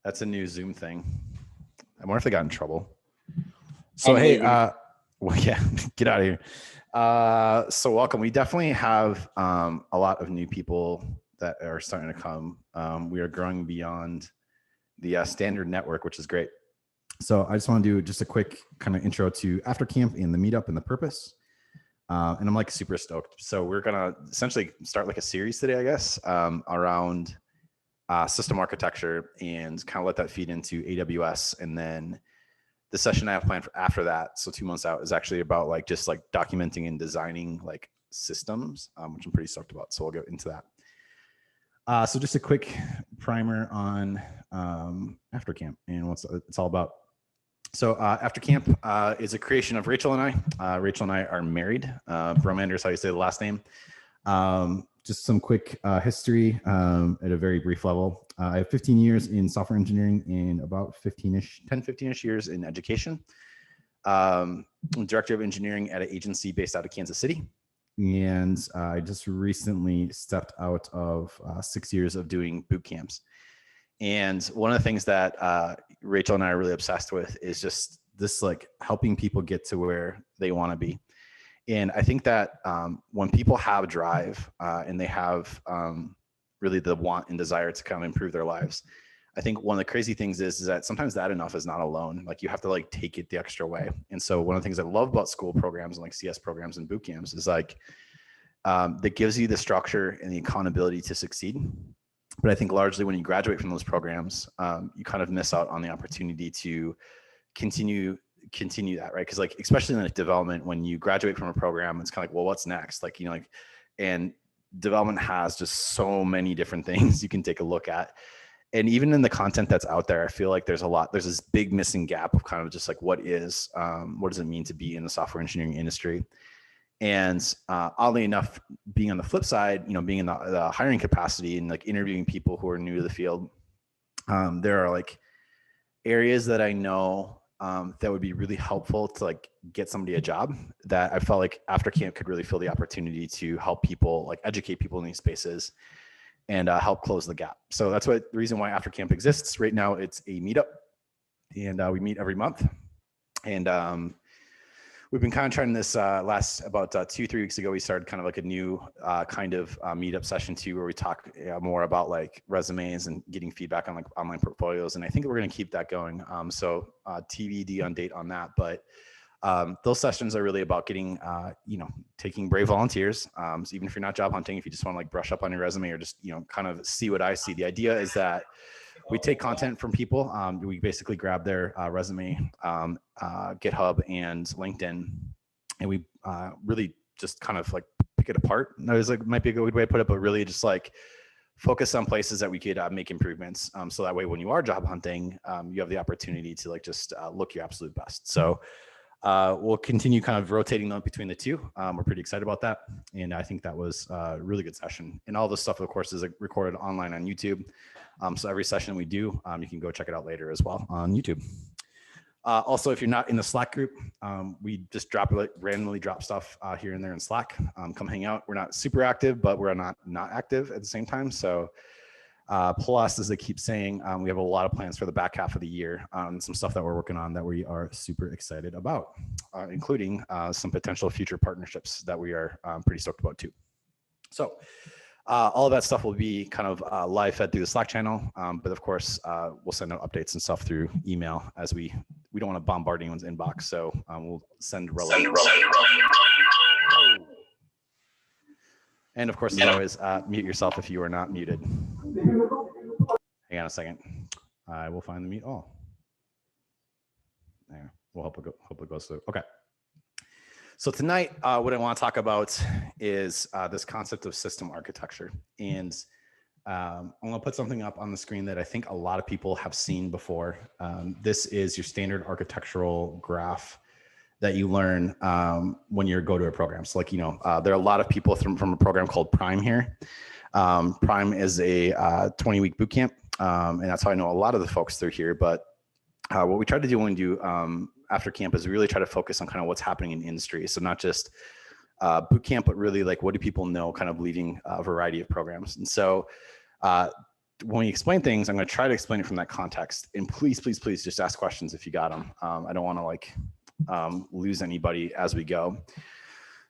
That's a new Zoom thing. I wonder if they got in trouble. So, hey, well, yeah, get out of here. So welcome. We definitely have a lot of new people that are starting to come. We are growing beyond the standard network, which is great. So I just want to do just a quick kind of intro to Aftercamp and the meetup and the purpose. And I'm like super stoked. So we're going to essentially start like a series today, I guess, around system architecture and kind of let that feed into AWS. And then the session I have planned for after that, so 2 months out, is actually about like just like documenting and designing like systems, which I'm pretty stoked about. So we'll go into that. So just a quick primer on Aftercamp and what it's all about. So Aftercamp is a creation of Rachel and I. Rachel and I are married. Bromander is how you say the last name. Just some quick history at a very brief level. I have 15 years in software engineering and about 15-ish years in education. I'm director of engineering at an agency based out of Kansas City. And I just recently stepped out of 6 years of doing boot camps. And one of the things that Rachel and I are really obsessed with is just this, like helping people get to where they want to be. And I think that when people have drive and they have really the want and desire to kind of improve their lives, I think one of the crazy things is that sometimes that enough is not alone. Like you have to like take it the extra way. And so one of the things I love about school programs and like CS programs and boot camps is like that gives you the structure and the accountability to succeed. But I think largely when you graduate from those programs, you kind of miss out on the opportunity to continue that, right? Because like, especially in like development, when you graduate from a program, it's kind of like, well, what's next? Like, you know, like, and development has just so many different things you can take a look at. And even in the content that's out there, I feel like there's this big missing gap of kind of just like, what does it mean to be in the software engineering industry? And oddly enough, being on the flip side, you know, being in the hiring capacity and like interviewing people who are new to the field, there are like areas that I know that would be really helpful to like get somebody a job that I felt like Aftercamp could really feel the opportunity to help people, like educate people in these spaces and help close the gap. So that's the reason why Aftercamp exists. Right now it's a meetup and we meet every month. And we've been kind of trying this last about 2-3 weeks ago. We started kind of like a new kind of meetup session too, where we talk more about like resumes and getting feedback on like online portfolios. And I think we're going to keep that going. So TBD on date on that. But those sessions are really about getting, taking brave volunteers. So even if you're not job hunting, if you just want to like brush up on your resume or just, kind of see what I see. The idea is that we take content from people. We basically grab their resume, GitHub and LinkedIn, and we really just kind of like pick it apart. That was like might be a good way to put it, but really just like focus on places that we could make improvements. So that way, when you are job hunting, you have the opportunity to like just look your absolute best. So we'll continue kind of rotating them between the two. We're pretty excited about that. And I think that was a really good session. And all this stuff, of course, is recorded online on YouTube. So every session we do, you can go check it out later as well on YouTube. Also, if you're not in the Slack group, we just randomly drop stuff here and there in Slack. Come hang out. We're not super active, but we're not active at the same time. So plus, as they keep saying, we have a lot of plans for the back half of the year, some stuff that we're working on that we are super excited about, including some potential future partnerships that we are pretty stoked about too. So all of that stuff will be kind of live fed through the Slack channel, but of course, we'll send out updates and stuff through email as we don't want to bombard anyone's inbox, so we'll send relevant. And of course, as always, mute yourself if you are not muted. Hang on a second. I will find the mute all. There. We'll hope it goes through. Okay. So tonight, what I want to talk about is this concept of system architecture. And I'm going to put something up on the screen that I think a lot of people have seen before. This is your standard architectural graph that you learn when you go to a program. So like, there are a lot of people from a program called Prime here. Prime is a 20-week boot camp, and that's how I know a lot of the folks through here. But what we try to do when we do Aftercamp is really try to focus on kind of what's happening in industry. So not just boot camp, but really like what do people know kind of leading a variety of programs. And so when we explain things, I'm going to try to explain it from that context. And please, please, please just ask questions if you got them. I don't want to like lose anybody as we go.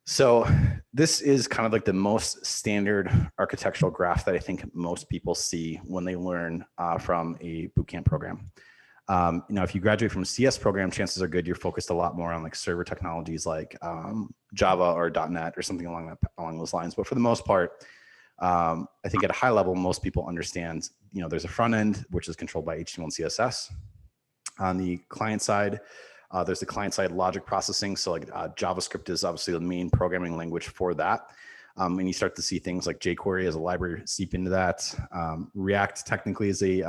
So this is kind of like the most standard architectural graph that I think most people see when they learn from a bootcamp program. You know, if you graduate from a CS program, chances are good you're focused a lot more on like server technologies like Java or .NET or something along those lines. But for the most part, I think at a high level, most people understand, you know, there's a front end, which is controlled by HTML and CSS. On the client side, there's the client-side logic processing. So like JavaScript is obviously the main programming language for that. And you start to see things like jQuery as a library seep into that. React technically is a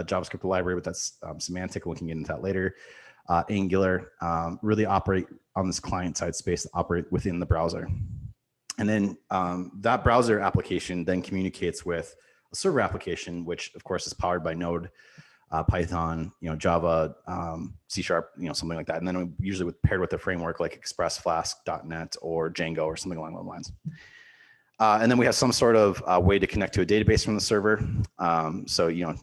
JavaScript library, but that's semantic. We can get into that later. Angular really operate on this client-side space, operate within the browser. And then that browser application then communicates with a server application, which of course is powered by Node, Python, you know, Java, C#, you know, something like that. And then usually paired with a framework like Express, Flask, .NET, or Django, or something along those lines. And then we have some sort of way to connect to a database from the server. So, you know,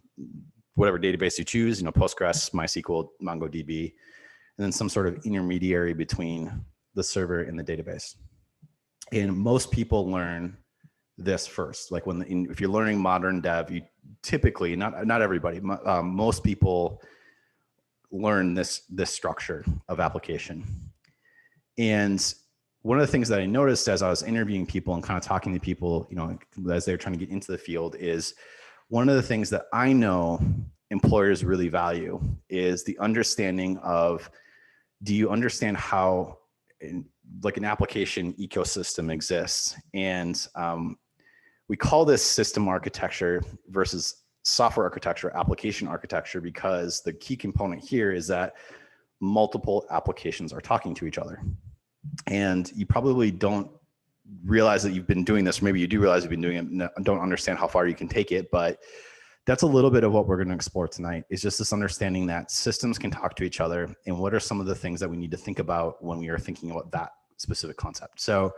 whatever database you choose, you know, Postgres, MySQL, MongoDB, and then some sort of intermediary between the server and the database. And most people learn this first. Like if you're learning modern dev, you typically, not everybody, most people learn this structure of application. And one of the things that I noticed as I was interviewing people and kind of talking to people, you know, as they're trying to get into the field, is one of the things that I know employers really value is the understanding of, do you understand how like an application ecosystem exists? And we call this system architecture versus software architecture, application architecture, because the key component here is that multiple applications are talking to each other. And you probably don't realize that you've been doing this, or maybe you do realize you've been doing it and don't understand how far you can take it, but that's a little bit of what we're going to explore tonight, is just this understanding that systems can talk to each other, and what are some of the things that we need to think about when we are thinking about that specific concept. So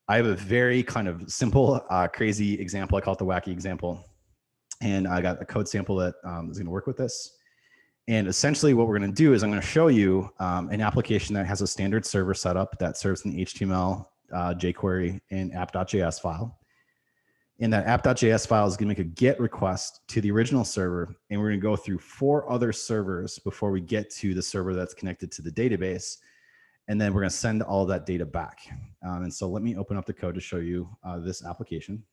I have a very kind of simple, crazy example. I call it the wacky example. And I got a code sample that is going to work with this. And essentially what we're going to do is I'm going to show you an application that has a standard server setup that serves an HTML, jQuery, and app.js file. And that app.js file is going to make a GET request to the original server. And we're going to go through 4 other servers before we get to the server that's connected to the database. And then we're going to send all that data back. And so let me open up the code to show you this application.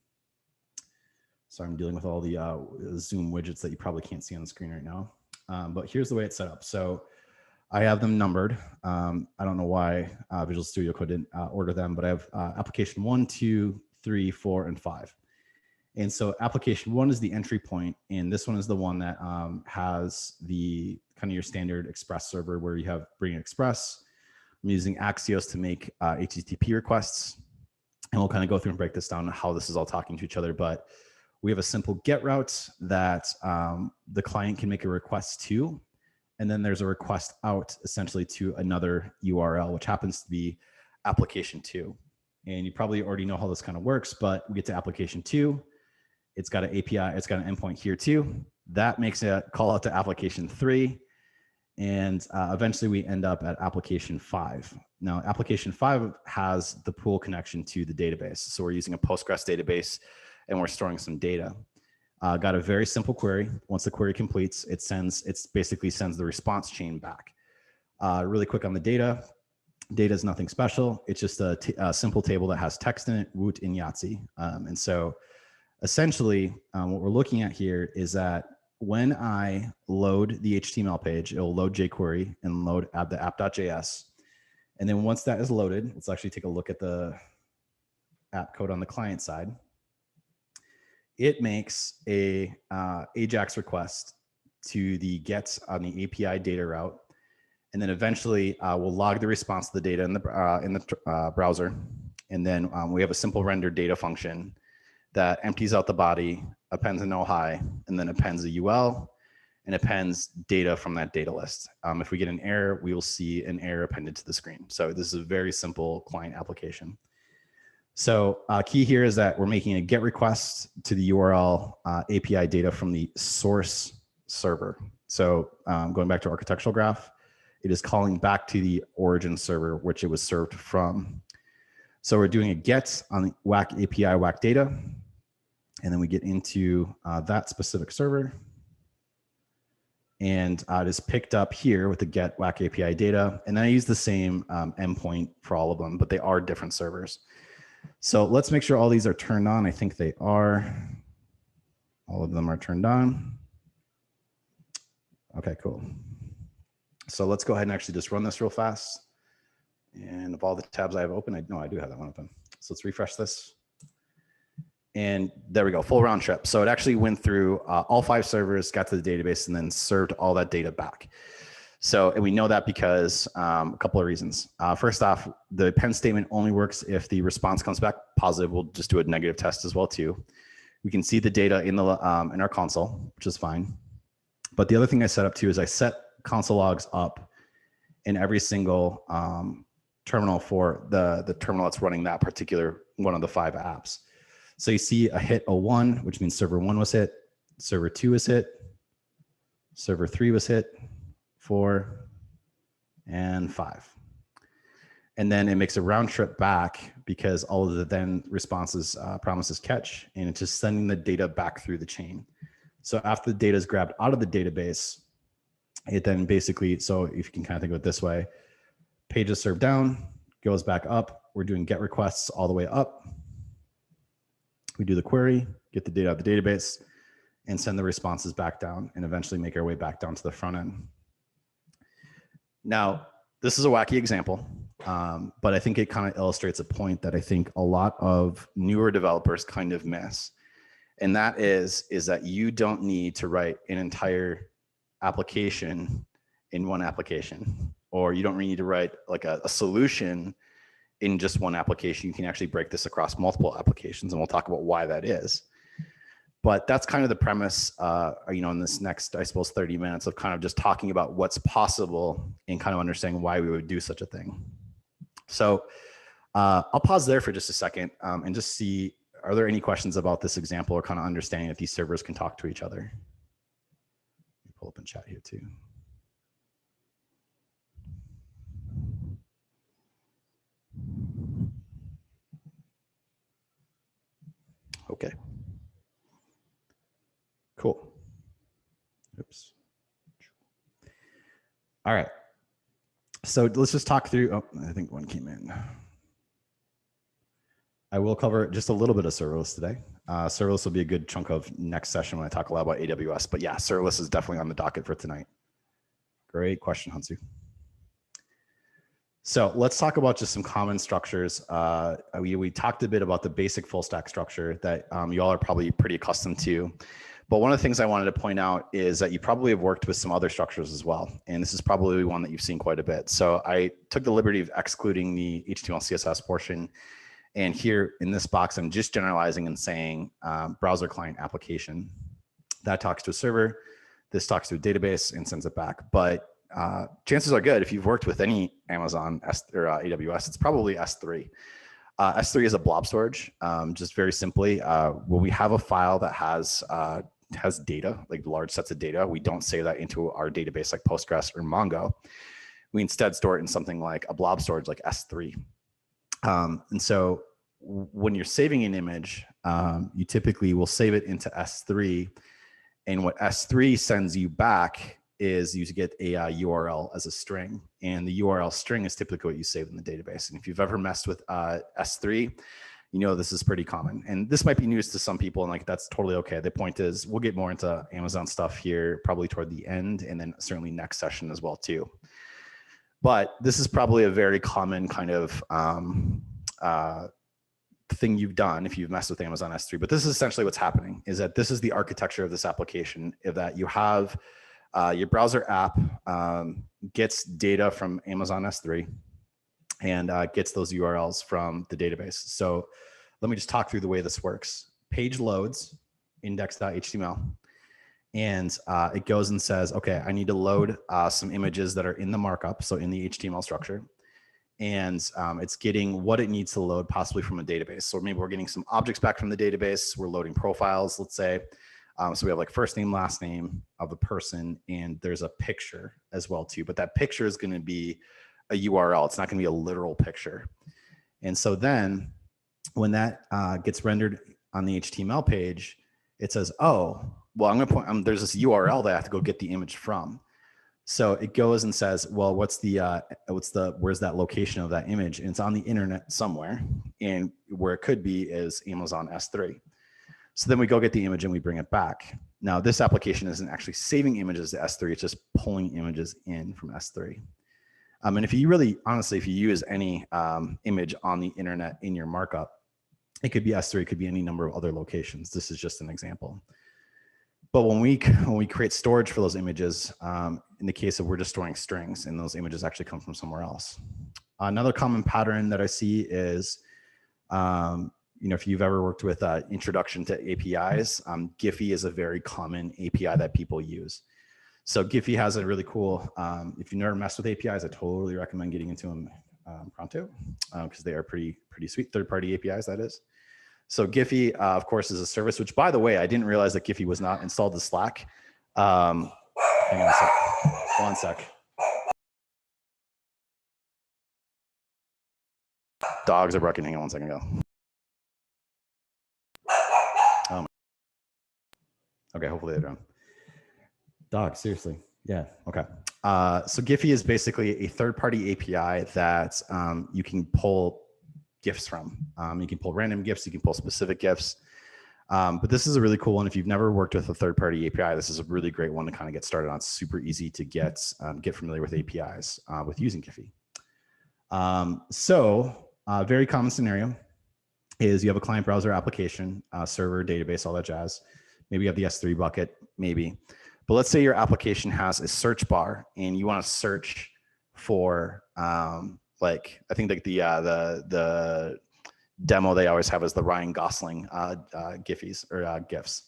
So I'm dealing with all the Zoom widgets that you probably can't see on the screen right now. But here's the way it's set up. So I have them numbered. I don't know why Visual Studio Code didn't order them, but I have application 1, 2, 3, 4, and 5. And so application 1 is the entry point, and this one is the one that has the kind of your standard Express server where you have bring Express. I'm using Axios to make HTTP requests, and we'll kind of go through and break this down on how this is all talking to each other. But we have a simple GET route that the client can make a request to, and then there's a request out essentially to another URL, which happens to be application 2. And you probably already know how this kind of works, but we get to application 2. It's got an API, it's got an endpoint here too. That makes a call out to application 3. And eventually we end up at application 5. Now, application 5 has the pool connection to the database. So we're using a Postgres database and we're storing some data. Got a very simple query. Once the query completes, it basically sends the response chain back. Really quick on the data. Data is nothing special. It's just a simple table that has text in it, root, and Yahtzee. And so essentially what we're looking at here is that when I load the HTML page, it'll load jQuery and load the app.js. And then once that is loaded, let's actually take a look at the app code on the client side. It makes a AJAX request to the GET on the API data route. And then eventually we'll log the response to the data in the browser. And then we have a simple render data function that empties out the body, appends an OHI, and then appends a UL, and appends data from that data list. If we get an error, we will see an error appended to the screen. So this is a very simple client application. So key here is that we're making a GET request to the URL API data from the source server. So going back to architectural graph, it is calling back to the origin server, which it was served from. So we're doing a GET on the WAC API WAC data. And then we get into that specific server. And it is picked up here with the GET WAC API data. And then I use the same endpoint for all of them, but they are different servers. So let's make sure all these are turned on. I think they are. All of them are turned on. Okay, cool. So let's go ahead and actually just run this real fast. And of all the tabs I have open, I do have that one open. So let's refresh this. And there we go, full round trip. So it actually went through all 5 servers, got to the database, and then served all that data back. So, and we know that because a couple of reasons. First off, the append statement only works if the response comes back positive. We'll just do a negative test as well too. We can see the data in the in our console, which is fine. But the other thing I set up too is I set console logs up in every single terminal for the terminal that's running that particular one of the 5 apps. So you see a hit 01, which means server 1 was hit, server 2 was hit, server 3 was hit, 4, and 5. And then it makes a round trip back because all of the then responses promises catch, and it's just sending the data back through the chain. So after the data is grabbed out of the database, it then basically, so if you can kind of think of it this way, page is served down, goes back up. We're doing GET requests all the way up. We do the query, get the data out of the database, and send the responses back down, and eventually make our way back down to the front end. Now, this is a wacky example, but I think it kind of illustrates a point that I think a lot of newer developers kind of miss. And that is that you don't need to write an entire application in one application, or you don't need to write like a solution in just one application. You can actually break this across multiple applications, and we'll talk about why that is. But that's kind of the premise, in this next, I suppose, 30 minutes of kind of just talking about what's possible and kind of understanding why we would do such a thing. So I'll pause there for just a second and just see, are there any questions about this example or kind of understanding that these servers can talk to each other? Let me pull up in chat here too. Okay. Cool. Oops. All right. So let's just talk through. Oh, I think one came in. I will cover just a little bit of serverless today. Serverless will be a good chunk of next session when I talk a lot about AWS. But yeah, serverless is definitely on the docket for tonight. Great question, Hansu. So let's talk about just some common structures. We talked a bit about the basic full stack structure that you all are probably pretty accustomed to. But one of the things I wanted to point out is that you probably have worked with some other structures as well. And this is probably one that you've seen quite a bit. So I took the liberty of excluding the HTML CSS portion. And here in this box, I'm just generalizing and saying browser client application. That talks to a server. This talks to a database and sends it back. But chances are good, if you've worked with any Amazon or AWS, it's probably S3. S3 is a blob storage. Just very simply, when we have a file that has data, like large sets of data, we don't save that into our database like Postgres or Mongo. We instead store it in something like a blob storage like S3. And so when you're saving an image, you typically will save it into S3. And what S3 sends you back is you get a URL as a string. And the URL string is typically what you save in the database. And if you've ever messed with S3, you know this is pretty common. And this might be news to some people, and like that's totally okay. The point is we'll get more into Amazon stuff here probably toward the end, and then certainly next session as well too. But this is probably a very common kind of thing you've done if you've messed with Amazon S3. But this is essentially what's happening, is that this is the architecture of this application, is that you have your browser app gets data from Amazon S3 and gets those URLs from the database. So let me just talk through the way this works. Page loads index.html, and it goes and says, okay, I need to load some images that are in the markup, so in the HTML structure. and it's getting what it needs to load possibly from a database. So maybe we're getting some objects back from the database. We're loading profiles, let's say. So we have like first name, last name of the person, and there's a picture as well too. But that picture is going to be a URL. It's not going to be a literal picture. And so then when that gets rendered on the HTML page, it says, oh, well, I'm going to point, there's this URL that I have to go get the image from. So it goes and says, well, where's that location of that image? And it's on the internet somewhere. And where it could be is Amazon S3. So then we go get the image and we bring it back. Now this application isn't actually saving images to S3, it's just pulling images in from S3. And if you really, honestly, if you use any image on the internet in your markup, it could be S3, it could be any number of other locations. This is just an example. But when we create storage for those images, in the case of we're just storing strings and those images actually come from somewhere else. Another common pattern that I see is, if you've ever worked with introduction to APIs, Giphy is a very common API that people use. So Giphy has a really cool, if you've never messed with APIs, I totally recommend getting into them pronto, because they are pretty sweet, third-party APIs, that is. So Giphy, of course, is a service, which, by the way, I didn't realize that Giphy was not installed to Slack. Hang on a sec. One sec. Dogs are barking. Hang on one second ago. Oh, okay, hopefully they're done. Dogs, seriously. Yeah, okay. So Giphy is basically a third-party API that you can pull GIFs from. You can pull random GIFs, you can pull specific GIFs. But this is a really cool one. If you've never worked with a third-party API, this is a really great one to kind of get started on. It's super easy to get familiar with APIs with using Giphy. Very common scenario is you have a client browser application, server, database, all that jazz. Maybe you have the S3 bucket, maybe. But let's say your application has a search bar and you want to search for like, I think like the demo they always have is the Ryan Gosling GIFs.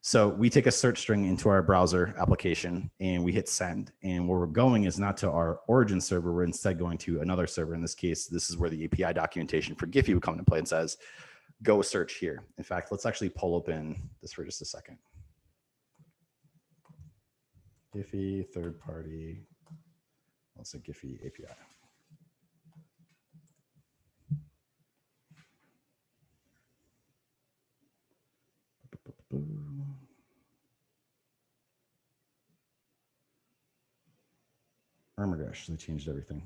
So we take a search string into our browser application and we hit send. And where we're going is not to our origin server, we're instead going to another server. In this case, this is where the API documentation for Giphy would come into play and says, go search here. In fact, let's actually pull open this for just a second. Giphy third party, let's say Giphy API. Oh my gosh, they changed everything.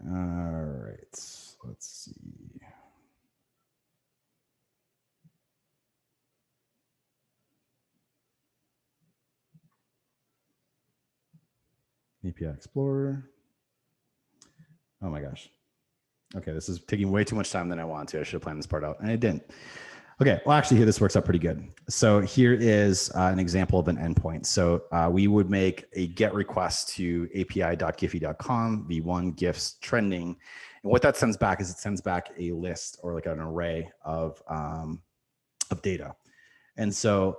All right, let's see. API Explorer. Oh my gosh. Okay, this is taking way too much time than I wanted to. I should have planned this part out, and I didn't. Okay, well, actually, here this works out pretty good. So here is an example of an endpoint. So we would make a GET request to api.giphy.com, v1 GIFs trending. And what that sends back is it sends back a list or like an array of data. And so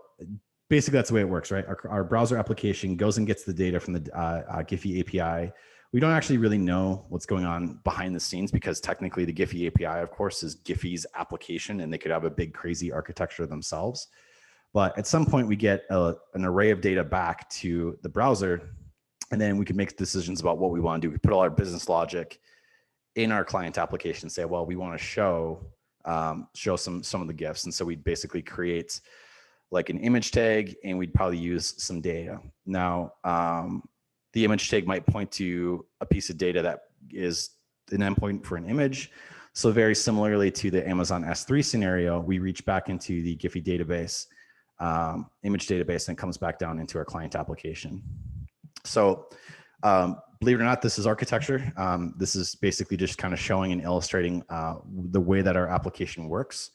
basically that's the way it works, right? Our browser application goes and gets the data from the Giphy API. We don't actually really know what's going on behind the scenes because technically the Giphy API, of course, is Giphy's application and they could have a big crazy architecture themselves. But at some point we get an array of data back to the browser and then we can make decisions about what we want to do. We put all our business logic in our client application, say, well, we want to show some of the GIFs. And so we basically create like an image tag and we'd probably use some data. Now, the image tag might point to a piece of data that is an endpoint for an image. So very similarly to the Amazon S3 scenario, we reach back into the Giphy database, image database, and it comes back down into our client application. So believe it or not, this is architecture. This is basically just kind of showing and illustrating the way that our application works.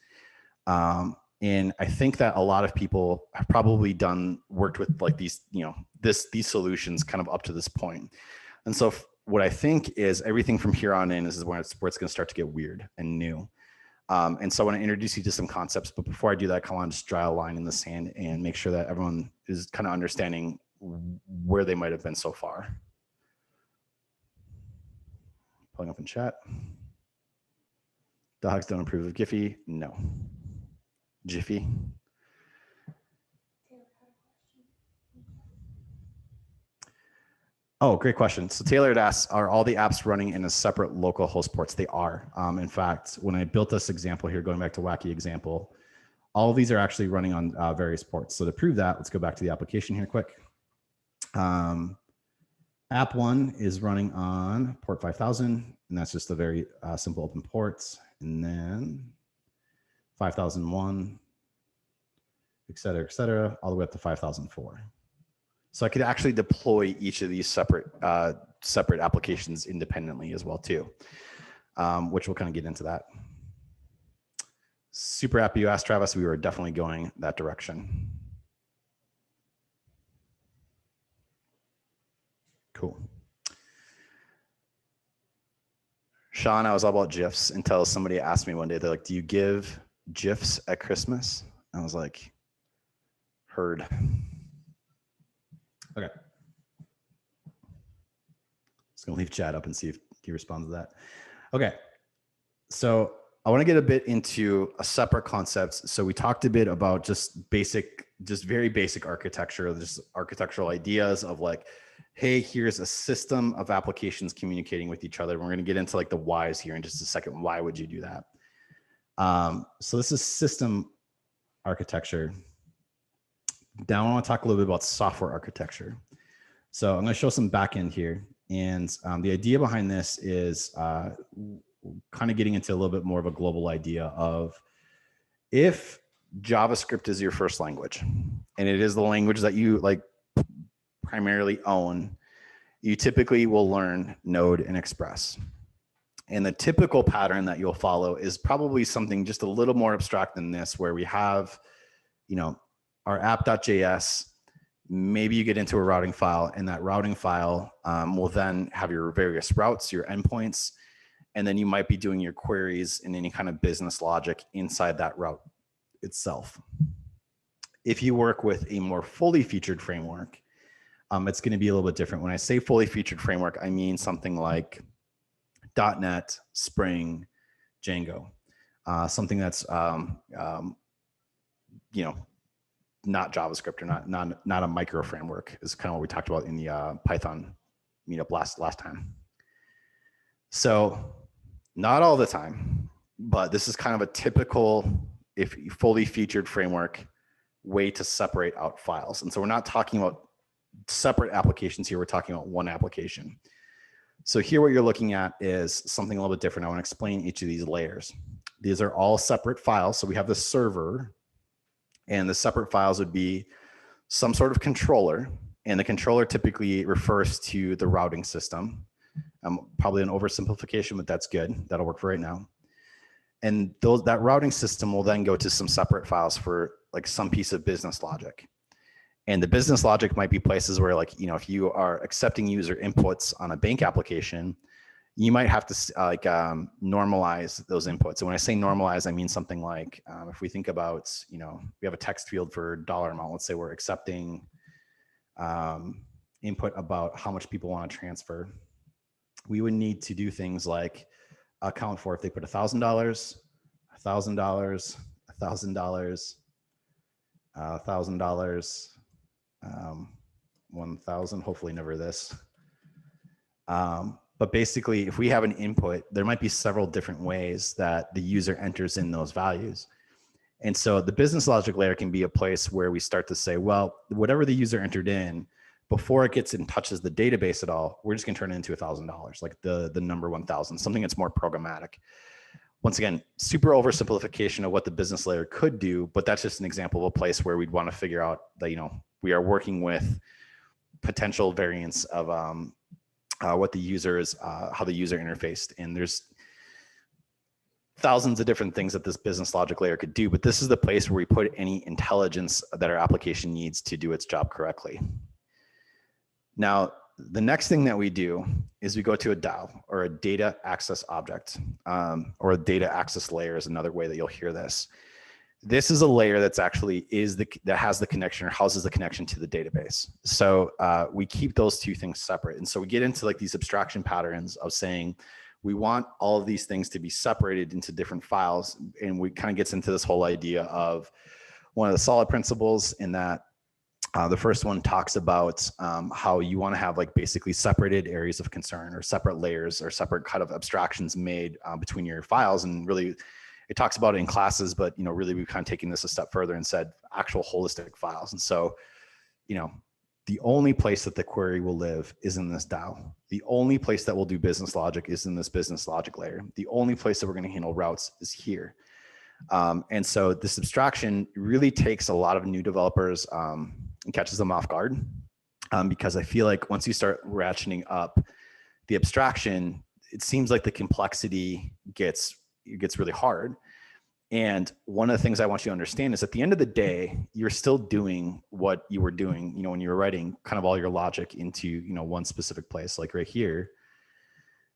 And I think that a lot of people have probably worked with like these, these solutions kind of up to this point. And so what I think is everything from here on in is where it's going to start to get weird and new. And so I want to introduce you to some concepts, but before I do that, I kind of want to just draw a line in the sand and make sure that everyone is kind of understanding where they might have been so far. Pulling up in chat. Dogs don't approve of Giphy. No. Jiffy. Oh, great question. So Taylor had asked, are all the apps running in a separate local host ports? They are. In fact, when I built this example here, going back to wacky example, all of these are actually running on various ports. So to prove that, let's go back to the application here quick. App 1 is running on port 5000, and that's just a very simple open port. And then 5001, et cetera, all the way up to 5004. So I could actually deploy each of these separate applications independently as well too, which we'll kind of get into that. Super happy you asked, Travis. We were definitely going that direction. Cool. Sean, I was all about GIFs until somebody asked me one day, they're like, do you give GIFs at Christmas? I was like, heard. Okay. Just gonna leave chat up and see if he responds to that. Okay. So I want to get a bit into a separate concept. So we talked a bit about just very basic architecture, just architectural ideas of like, hey, here's a system of applications communicating with each other. We're going to get into like the whys here in just a second. Why would you do that? So this is system architecture. Now I want to talk a little bit about software architecture. So I'm going to show some backend here. And the idea behind this is kind of getting into a little bit more of a global idea of if JavaScript is your first language, and it is the language that you like primarily own, you typically will learn Node and Express. And the typical pattern that you'll follow is probably something just a little more abstract than this, where we have, our app.js, maybe you get into a routing file, and that routing file will then have your various routes, your endpoints, and then you might be doing your queries in any kind of business logic inside that route itself. If you work with a more fully featured framework, it's going to be a little bit different. When I say fully featured framework, I mean something like .NET, Spring, Django, something that's not JavaScript or not a micro framework is kind of what we talked about in the Python meetup last time. So not all the time, but this is kind of a typical, if fully featured framework way to separate out files. And so we're not talking about separate applications here. We're talking about one application. So here what you're looking at is something a little bit different. I want to explain each of these layers. These are all separate files. So we have the server, and the separate files would be some sort of controller. And the controller typically refers to the routing system. Probably an oversimplification, but that's good. That'll work for right now. And that routing system will then go to some separate files for like some piece of business logic. And the business logic might be places where, like, if you are accepting user inputs on a bank application, you might have to normalize those inputs. And when I say normalize, I mean something like, if we think about, we have a text field for dollar amount. Let's say we're accepting input about how much people want to transfer. We would need to do things like account for if they put $1,000, $1,000, $1,000, $1,000, 1,000, hopefully never this. But basically, if we have an input, there might be several different ways that the user enters in those values. And so the business logic layer can be a place where we start to say, well, whatever the user entered in, before it gets and touches the database at all, we're just going to turn it into $1,000, like the number 1,000, something that's more programmatic. Once again, super oversimplification of what the business layer could do, but that's just an example of a place where we'd want to figure out that, we are working with potential variants of what the user is, how the user interfaced. And there's thousands of different things that this business logic layer could do, but this is the place where we put any intelligence that our application needs to do its job correctly. Now, the next thing that we do is we go to a DAO, or a data access object, or a data access layer is another way that you'll hear this. This is a layer that's actually that has the connection, or houses the connection to the database. So we keep those two things separate. And so we get into like these abstraction patterns of saying, we want all of these things to be separated into different files. And we kind of gets into this whole idea of one of the solid principles in that the first one talks about how you want to have like basically separated areas of concern, or separate layers, or separate kind of abstractions made between your files. And really, it talks about it in classes, but really we've kind of taken this a step further and said actual holistic files. And so, the only place that the query will live is in this DAO. The only place that we'll do business logic is in this business logic layer. The only place that we're going to handle routes is here. And so this abstraction really takes a lot of new developers and catches them off guard, because I feel like once you start ratcheting up the abstraction, it seems like the complexity gets really hard. And one of the things I want you to understand is at the end of the day, you're still doing what you were doing, when you were writing kind of all your logic into, one specific place. Like right here,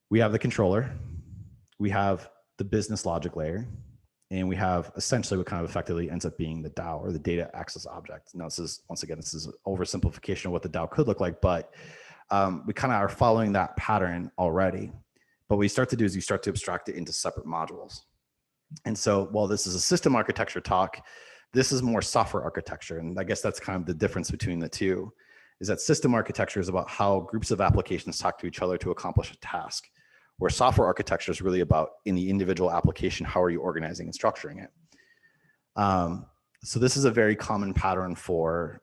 we have the controller, we have the business logic layer, and we have essentially what kind of effectively ends up being the DAO, or the data access object. Now, this is an oversimplification of what the DAO could look like, but we kind of are following that pattern already. But what we start to do is you start to abstract it into separate modules. And so while this is a system architecture talk, this is more software architecture. And I guess that's kind of the difference between the two, is that system architecture is about how groups of applications talk to each other to accomplish a task, where software architecture is really about, in the individual application, how are you organizing and structuring it? So this is a very common pattern for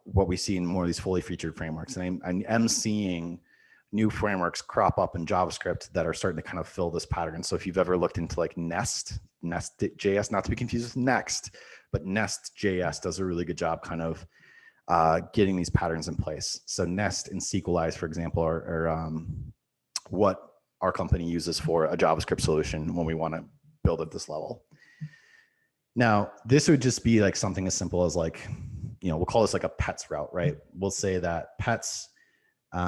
what we see in more of these fully featured frameworks. And I am seeing new frameworks crop up in JavaScript that are starting to kind of fill this pattern. So if you've ever looked into like Nest.js, not to be confused with Next, but Nest.js does a really good job kind of getting these patterns in place. So Nest and SQLize, for example, are what our company uses for a JavaScript solution when we want to build at this level. Now, this would just be like something as simple as like, we'll call this like a pets route, right? We'll say that pets, we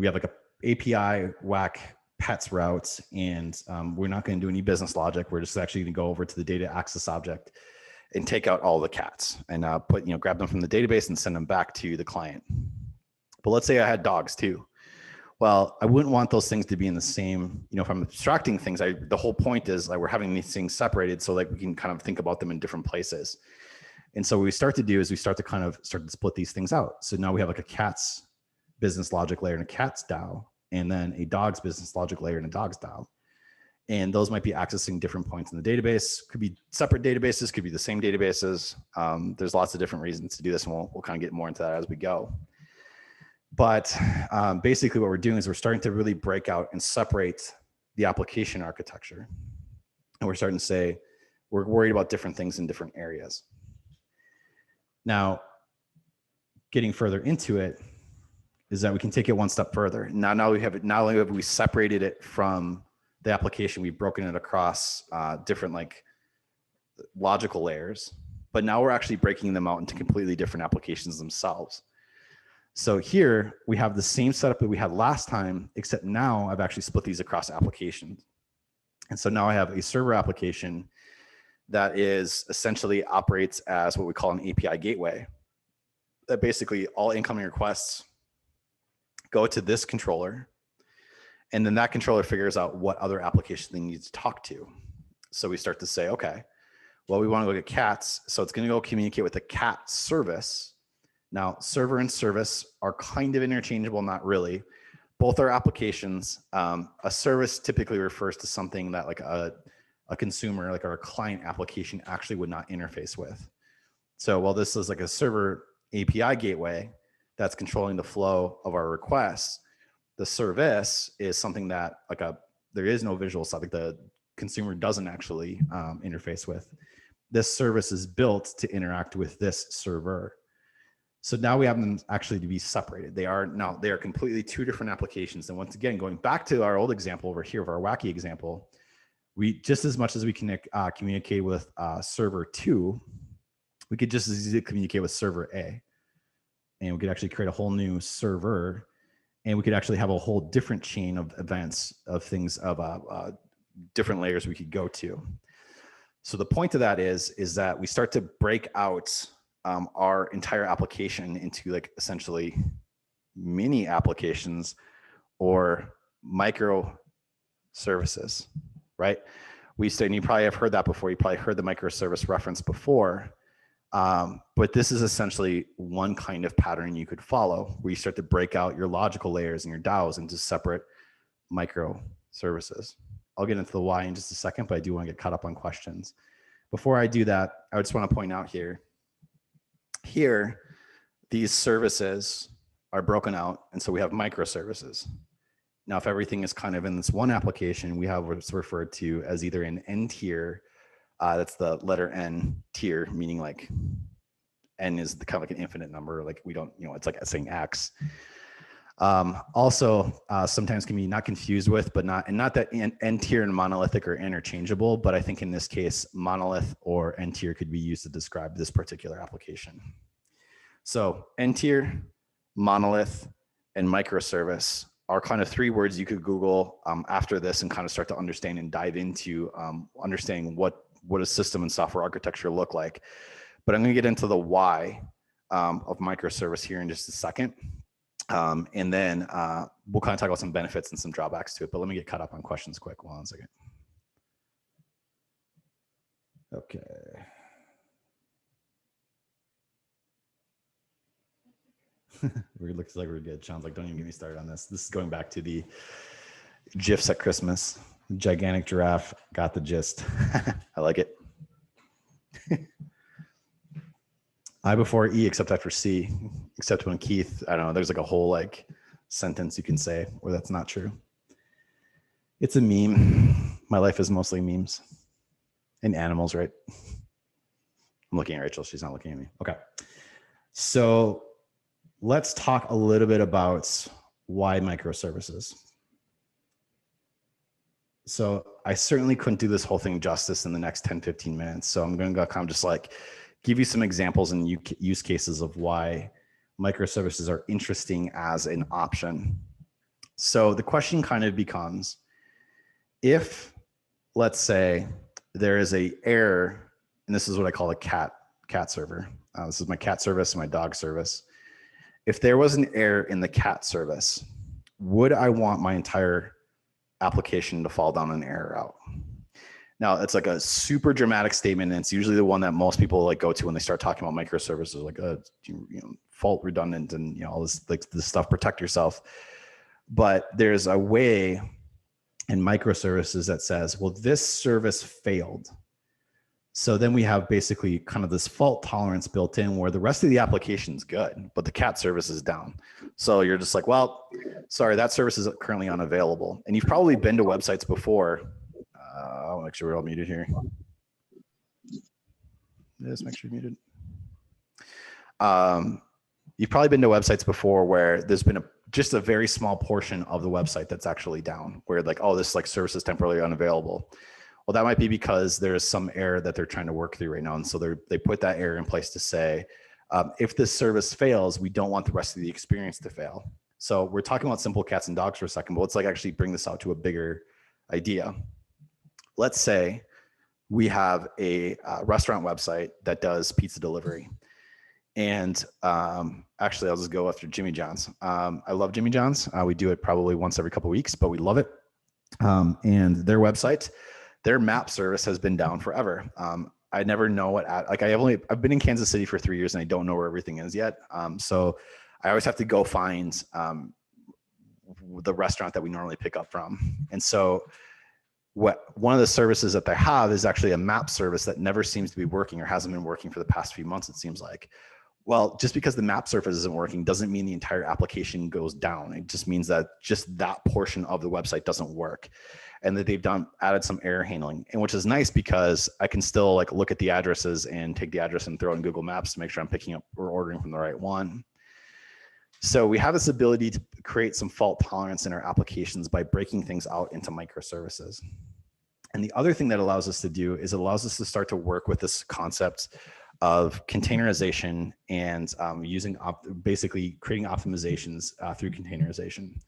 have like a API whack pets routes, and we're not going to do any business logic. We're just actually going to go over to the data access object and take out all the cats and grab them from the database and send them back to the client. But let's say I had dogs too. Well, I wouldn't want those things to be in the same, if I'm abstracting things, the whole point is like we're having these things separated so like we can kind of think about them in different places. And so what we start to do is we start to split these things out. So now we have like a cat's business logic layer and a cat's DAO, and then a dog's business logic layer and a dog's DAO. And those might be accessing different points in the database. Could be separate databases, could be the same databases. There's lots of different reasons to do this, and we'll kind of get more into that as we go. But basically what we're doing is we're starting to really break out and separate the application architecture. And we're starting to say, we're worried about different things in different areas. Now, getting further into it is that we can take it one step further. Not only have we separated it from the application, we've broken it across different like logical layers, but now we're actually breaking them out into completely different applications themselves. So here we have the same setup that we had last time, except now I've actually split these across applications. And so now I have a server application that is essentially operates as what we call an API gateway. That basically all incoming requests go to this controller, and then that controller figures out what other application they need to talk to. So we start to say, okay, well, we want to look at cats, so it's going to go communicate with the cat service. Now, server and service are kind of interchangeable, not really. Both are applications. A service typically refers to something that like a consumer, like our client application actually would not interface with. So while this is like a server API gateway that's controlling the flow of our requests, the service is something that there is no visual side, like the consumer doesn't actually interface with. This service is built to interact with this server. So now we have them actually to be separated. They are completely two different applications. And once again, going back to our old example over here of our wacky example, we just as much as we can communicate with server 2, we could just as easily communicate with server A. and we could actually create a whole new server, and we could actually have a whole different chain of events of things of different layers we could go to. So the point of that is that we start to break out our entire application into like essentially mini applications or microservices, right? And you probably have heard that before. You probably heard the microservice reference before. But this is essentially one kind of pattern you could follow, where you start to break out your logical layers and your DAOs into separate microservices. I'll get into the why in just a second, but I do want to get caught up on questions. Before I do that, I just want to point out here, these services are broken out, and so we have microservices. Now, if everything is kind of in this one application, we have what's referred to as either an N tier, that's the letter N tier, meaning like N is kind of like an infinite number, like we don't, it's like saying X. Also, sometimes can be not confused with, but not that N tier and monolithic are interchangeable, but I think in this case, monolith or N tier could be used to describe this particular application. So N tier, monolith, and microservice are kind of three words you could Google after this and kind of start to understand and dive into understanding what a system and software architecture look like. But I'm going to get into the why of microservice here in just a second. And then we'll kind of talk about some benefits and some drawbacks to it. But let me get caught up on questions quick. Hold on a second. Okay. It looks like we're good. Sean's like, don't even get me started on this. This is going back to the GIFs at Christmas. Gigantic giraffe, got the gist. I like it. I before E except after C, except when Keith, I don't know, there's like a whole like sentence you can say where that's not true. It's a meme. My life is mostly memes and animals, right? I'm looking at Rachel. She's not looking at me. Okay. So let's talk a little bit about why microservices. So I certainly couldn't do this whole thing justice in the next 10, 15 minutes. So I'm going to go kind of just like give you some examples and use cases of why microservices are interesting as an option. So the question kind of becomes, if let's say there is a error, and this is what I call a cat server. This is my cat service and my dog service. If there was an error in the cat service, would I want my entire application to fall down an error route? Now, it's like a super dramatic statement, and it's usually the one that most people like go to when they start talking about microservices, like fault redundant and all this like this stuff, protect yourself. But there's a way in microservices that says, well, this service failed. So then we have basically kind of this fault tolerance built in where the rest of the application is good, but the cat service is down. So you're just like, well, sorry, that service is currently unavailable. And you've probably been to websites before. I'll make sure we're all muted here. Just make sure you're muted. You've probably been to websites before where there's been just a very small portion of the website that's actually down, where like, oh, this like service is temporarily unavailable. Well, that might be because there's some error that they're trying to work through right now. And so they put that error in place to say, if this service fails, we don't want the rest of the experience to fail. So we're talking about simple cats and dogs for a second, but let's like actually bring this out to a bigger idea. Let's say we have a restaurant website that does pizza delivery. And actually, I'll just go after Jimmy John's. I love Jimmy John's. We do it probably once every couple of weeks, but we love it. And their website, their map service has been down forever. I never know I've been in Kansas City for 3 years and I don't know where everything is yet. So I always have to go find the restaurant that we normally pick up from. And so one of the services that they have is actually a map service that never seems to be working or hasn't been working for the past few months, it seems like. Well, just because the map service isn't working doesn't mean the entire application goes down. It just means that just that portion of the website doesn't work, and that they've added some error handling, and which is nice because I can still like look at the addresses and take the address and throw it in Google Maps to make sure I'm picking up or ordering from the right one. So we have this ability to create some fault tolerance in our applications by breaking things out into microservices. And the other thing that allows us to do is it allows us to start to work with this concept of containerization and basically creating optimizations through containerization.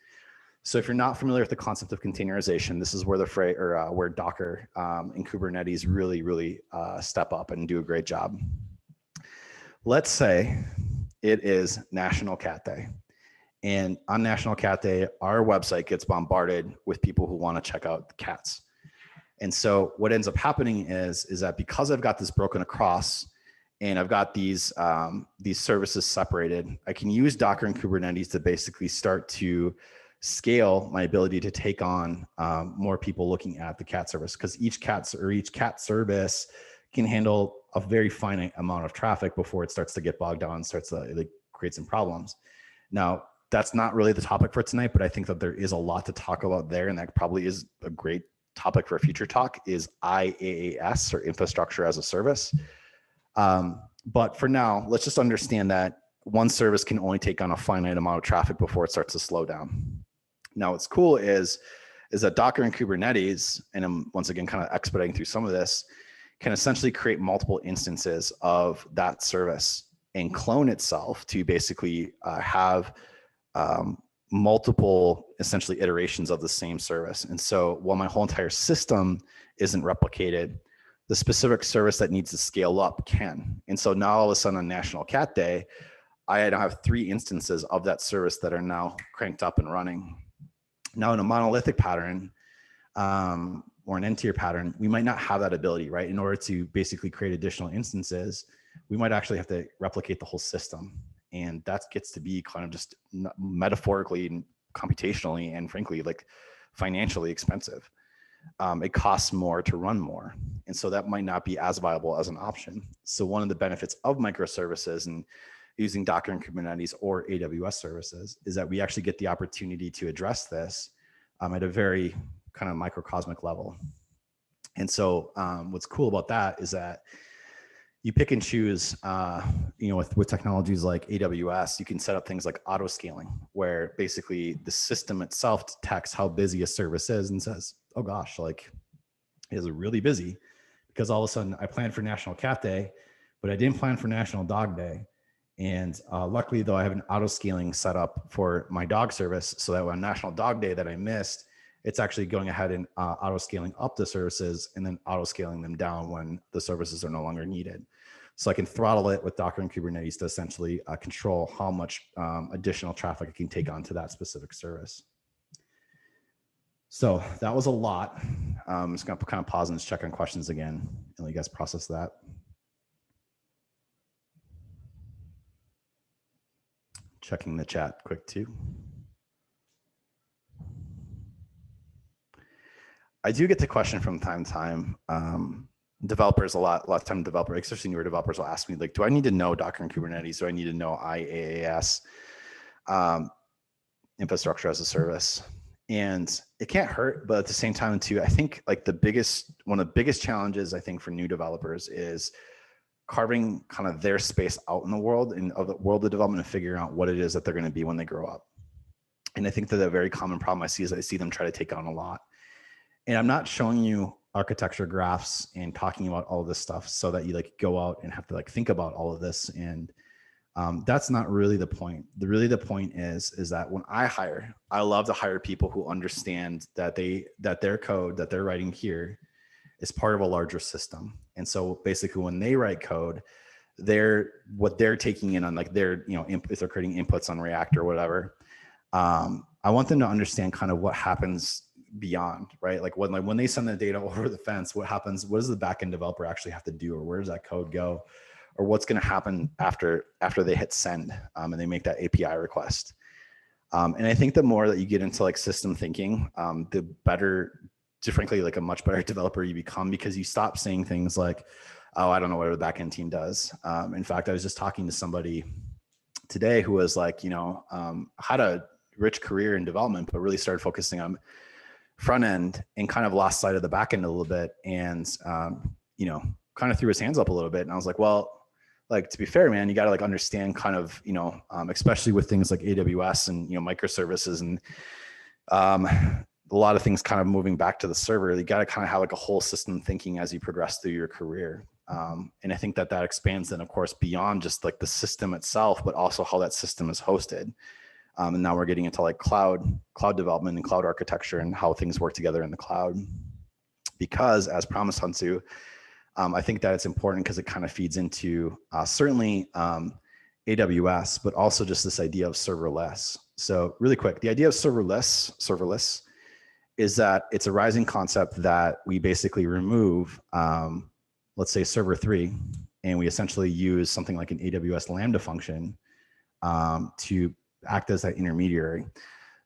So if you're not familiar with the concept of containerization, this is where where Docker and Kubernetes really step up and do a great job. Let's say it is National Cat Day. And on National Cat Day, our website gets bombarded with people who want to check out the cats. And so what ends up happening is that because I've got this broken across and I've got these services separated, I can use Docker and Kubernetes to basically start to scale my ability to take on more people looking at the cat service, because each cat service can handle a very finite amount of traffic before it starts to get bogged down and starts to create some problems. Now, that's not really the topic for tonight, but I think that there is a lot to talk about there, and that probably is a great topic for a future talk, is IaaS, or infrastructure as a service. But for now, let's just understand that one service can only take on a finite amount of traffic before it starts to slow down. Now, what's cool is that Docker and Kubernetes, and I'm once again kind of expediting through some of this, can essentially create multiple instances of that service and clone itself to basically have multiple essentially iterations of the same service. And so while my whole entire system isn't replicated, the specific service that needs to scale up can. And so now all of a sudden on National Cat Day, I now have 3 instances of that service that are now cranked up and running. Now in a monolithic pattern or an N-tier pattern, we might not have that ability, right? In order to basically create additional instances, we might actually have to replicate the whole system. And that gets to be kind of just metaphorically and computationally and frankly, financially expensive. It costs more to run more. And so that might not be as viable as an option. So one of the benefits of microservices and using Docker and Kubernetes or AWS services is that we actually get the opportunity to address this at a very kind of microcosmic level. And so what's cool about that is that you pick and choose, with technologies like AWS, you can set up things like auto scaling, where basically the system itself detects how busy a service is and says, oh gosh, it is really busy, because all of a sudden I planned for National Cat Day, but I didn't plan for National Dog Day. And luckily though, I have an auto scaling set up for my dog service, so that on National Dog Day that I missed, it's actually going ahead and auto scaling up the services and then auto scaling them down when the services are no longer needed. So I can throttle it with Docker and Kubernetes to essentially control how much additional traffic I can take onto that specific service. So that was a lot. I'm just going to kind of pause and just check on questions again and let you guys process that. Checking the chat quick too. I do get the question from time to time. Developers, a lot of time developers, especially newer developers, will ask me, do I need to know Docker and Kubernetes? Do I need to know IaaS, infrastructure as a service? And it can't hurt, but at the same time too, I think one of the biggest challenges I think for new developers is carving kind of their space out in the world and of the world of development and figuring out what it is that they're going to be when they grow up. And I think that a very common problem I see is I see them try to take on a lot. And I'm not showing you architecture graphs and talking about all of this stuff so that you go out and have to think about all of this. And that's not really the point. The point is that when I hire, I love to hire people who understand that their code that they're writing here is part of a larger system. And so basically when they write code, what they're taking in on if they're creating inputs on React or whatever, I want them to understand kind of what happens beyond, right? When they send the data over the fence, what happens? What does the backend developer actually have to do, or where does that code go, or what's going to happen after they hit send and they make that API request? And I think the more that you get into system thinking, the better, frankly, a much better developer you become, because you stop saying things like, "Oh, I don't know what the backend team does." In fact, I was just talking to somebody today who was had a rich career in development, but really started focusing on front end and kind of lost sight of the back end a little bit, and kind of threw his hands up a little bit. And I was like, well, to be fair, man, you got to understand kind of especially with things like AWS and microservices and a lot of things kind of moving back to the server, you got to kind of have a whole system thinking as you progress through your career. And I think that that expands then, of course, beyond just like the system itself, but also how that system is hosted. And now we're getting into like cloud development and cloud architecture and how things work together in the cloud. Because as promised, Hansu, I think that it's important because it kind of feeds into certainly AWS, but also just this idea of serverless. So really quick, the idea of serverless is that it's a rising concept that we basically remove, let's say server 3, and we essentially use something like an AWS Lambda function to act as that intermediary.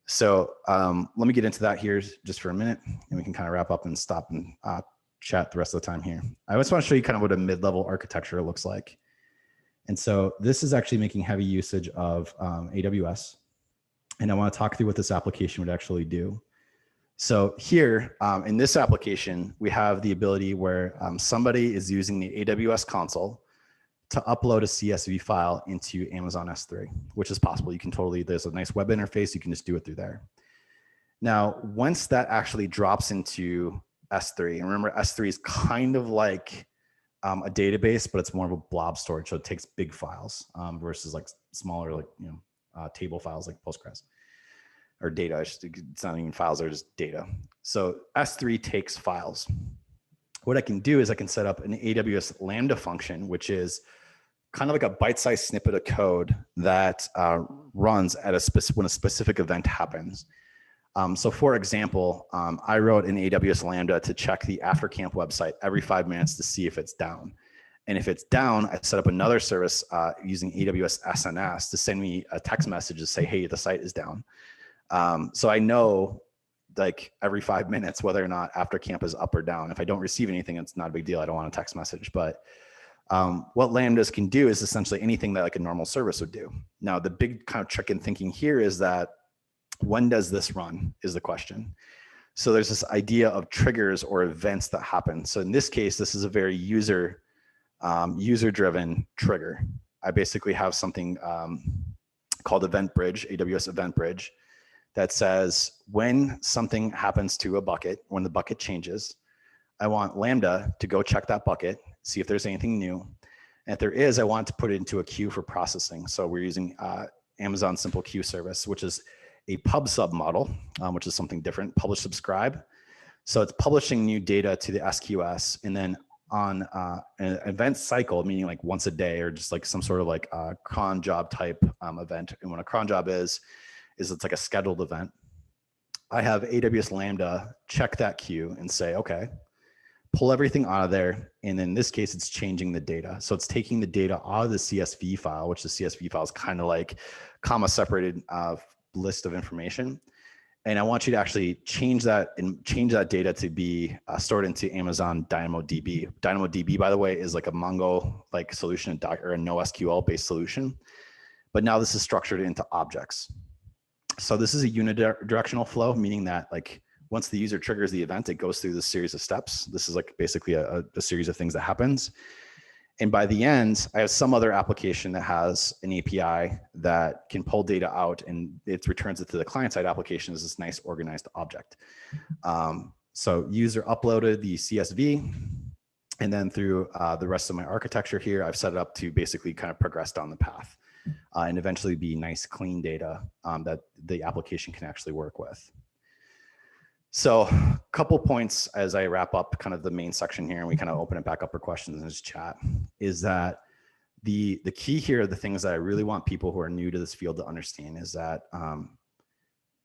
So let me get into that here just for a minute, and we can kind of wrap up and stop and chat the rest of the time here. I just want to show you kind of what a mid-level architecture looks like. And so this is actually making heavy usage of AWS. And I want to talk through what this application would actually do. So here in this application, we have the ability where somebody is using the AWS console to upload a CSV file into Amazon S3, which is possible. You can totally, there's a nice web interface. You can just do it through there. Now, once that actually drops into S3, and remember S3 is kind of like a database, but it's more of a blob storage. So it takes big files versus like smaller, like, table files like Postgres or data. It's not even files, they're just data. So S3 takes files. What I can do is I can set up an AWS Lambda function, which is kind of like a bite-sized snippet of code that runs at when a specific event happens. So for example, I wrote an AWS Lambda to check the Aftercamp website every 5 minutes to see if it's down. And if it's down, I set up another service using AWS SNS to send me a text message to say, hey, the site is down. So I know like every 5 minutes whether or not Aftercamp is up or down. If I don't receive anything, it's not a big deal. I don't want a text message. But what Lambdas can do is essentially anything that like a normal service would do. Now, the big kind of trick in thinking here is that when does this run is the question. So there's this idea of triggers or events that happen. So in this case, this is a very user-driven trigger. I basically have something called Event Bridge, AWS Event Bridge, that says when something happens to a bucket, when the bucket changes, I want Lambda to go check that bucket, see if there's anything new. And if there is, I want to put it into a queue for processing. So we're using Amazon Simple Queue Service, which is a pub sub model, which is something different, publish subscribe. So it's publishing new data to the SQS, and then on an event cycle, meaning like once a day or just like some sort of like cron job type event. And what a cron job is it's like a scheduled event. I have AWS Lambda check that queue and say, okay, pull everything out of there. And in this case, it's changing the data. So it's taking the data out of the CSV file, which the CSV file is kind of like comma separated list of information. And I want you to actually change that and change that data to be stored into Amazon DynamoDB. DynamoDB, by the way, is like a Mongo like solution or a NoSQL based solution. But now this is structured into objects. So this is a unidirectional flow, meaning that like once the user triggers the event, it goes through this series of steps. This is like basically a series of things that happens. And by the end, I have some other application that has an API that can pull data out and it returns it to the client-side application as this nice organized object. So user uploaded the CSV, and then through the rest of my architecture here, I've set it up to basically kind of progress down the path and eventually be nice, clean data that the application can actually work with. So a couple points as I wrap up kind of the main section here, and we kind of open it back up for questions in this chat, is that the key here, the things that I really want people who are new to this field to understand is that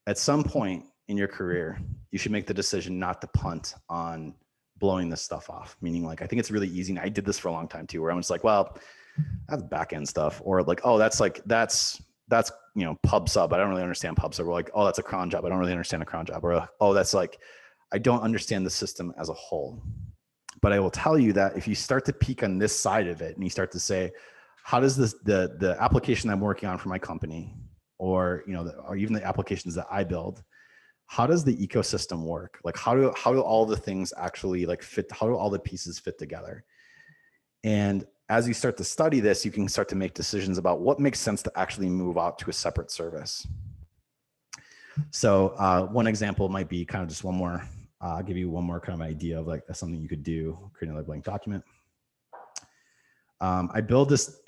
at some point in your career, you should make the decision not to punt on blowing this stuff off. Meaning like, I think it's really easy. And I did this for a long time too, where I'm just like, well, that's back end stuff. Or like, oh, that's you know, pub sub. I don't really understand pub sub. We're like, oh, that's a cron job. I don't really understand a cron job. Or oh, that's like, I don't understand the system as a whole. But I will tell you that if you start to peek on this side of it and you start to say, how does this the application I'm working on for my company, or you know, or even the applications that I build, how does the ecosystem work? Like how do all the things actually like fit? How do all the pieces fit together? And as you start to study this, you can start to make decisions about what makes sense to actually move out to a separate service. So one example might be kind of just one more, I'll give you one more kind of idea of like something you could do, creating a blank document. I build this,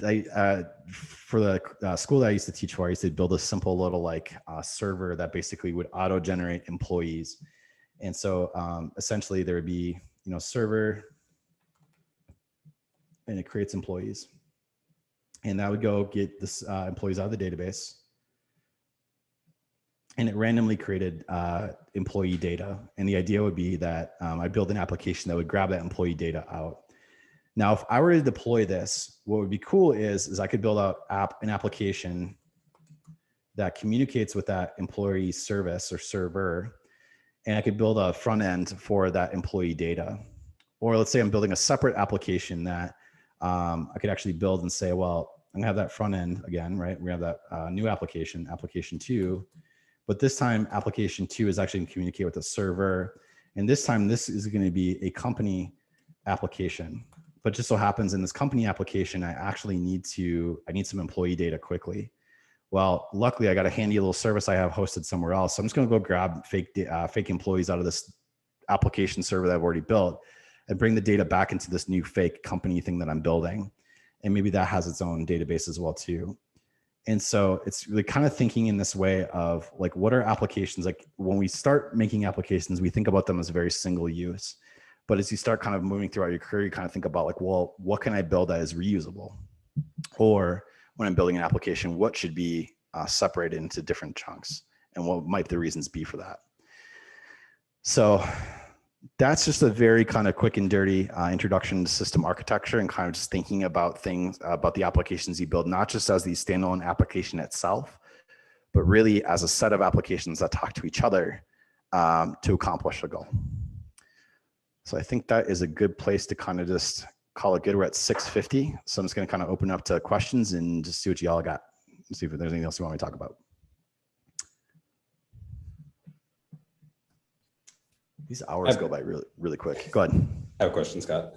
for the school that I used to teach for, I used to build a simple little like server that basically would auto-generate employees. And so essentially there would be, server, and it creates employees. And that would go get this employees out of the database. And it randomly created employee data. And the idea would be that I build an application that would grab that employee data out. Now, if I were to deploy this, what would be cool is I could build out an application that communicates with that employee service or server, and I could build a front end for that employee data. Or let's say I'm building a separate application that I could actually build and say, well, I'm gonna have that front end again, right? We have that new application 2, but this time application 2 is actually gonna communicate with the server. And this time this is gonna be a company application. But just so happens in this company application, I need some employee data quickly. Well, luckily I got a handy little service I have hosted somewhere else. So I'm just gonna go grab fake employees out of this application server that I've already built and bring the data back into this new fake company thing that I'm building. And maybe that has its own database as well too. And so it's really kind of thinking in this way of like, what are applications? Like when we start making applications, we think about them as very single use. But as you start kind of moving throughout your career, you kind of think about like, well, what can I build that is reusable? Or when I'm building an application, what should be separated into different chunks? And what might the reasons be for that? So that's just a very kind of quick and dirty introduction to system architecture and kind of just thinking about things, about the applications you build, not just as the standalone application itself, but really as a set of applications that talk to each other to accomplish a goal. So I think that is a good place to kind of just call it good. We're at 6:50. So I'm just going to kind of open up to questions and just see what y'all got. See if there's anything else you want me to talk about. These hours go by really, really quick. Go ahead. I have a question, Scott.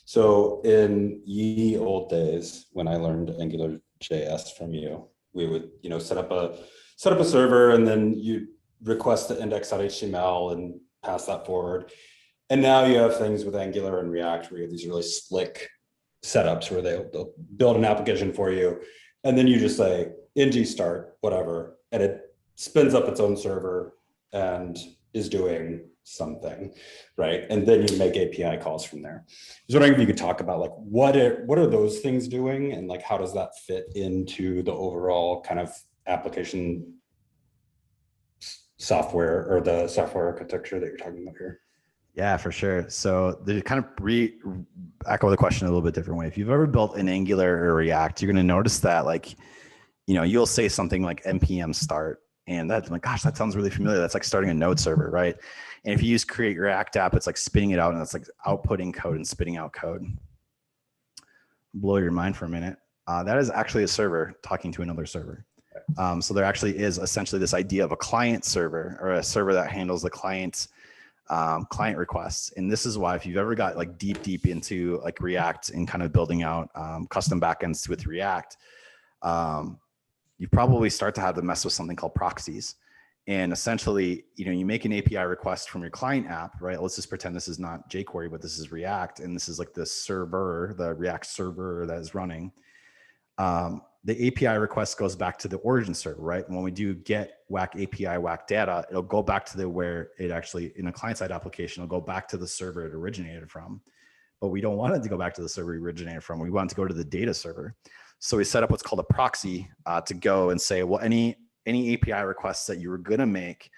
So in ye old days, when I learned Angular JS from you, we would, set up a server and then you request the index.html and pass that forward. And now you have things with Angular and React where you have these really slick setups where they'll build an application for you. And then you just say ng start, whatever, and it spins up its own server and is doing something, right? And then you make API calls from there. I was wondering if you could talk about like, what are those things doing? And like, how does that fit into the overall kind of application software or the software architecture that you're talking about here? Yeah, for sure. So they kind of echo the question a little bit different way. If you've ever built an Angular or React, you're going to notice that like, you'll say something like npm start, and that's like, gosh, that sounds really familiar. That's like starting a node server, right? And if you use create React app, it's like spitting it out and it's like outputting code and spitting out code. Blow your mind for a minute. That is actually a server talking to another server. So there actually is essentially this idea of a client server or a server that handles the client's client requests. And this is why if you've ever got like deep into like React and kind of building out custom backends with React, you probably start to have to mess with something called proxies. And essentially, you make an API request from your client app, right? Let's just pretend this is not jQuery, but this is React. And this is like the server, the React server that is running. The API request goes back to the origin server, right? And when we do get whack API, whack data, it'll go back to where it actually, in a client-side application, it'll go back to the server it originated from. But we don't want it to go back to the server it originated from. We want it to go to the data server. So we set up what's called a proxy to go and say, well, any API requests that you were gonna make,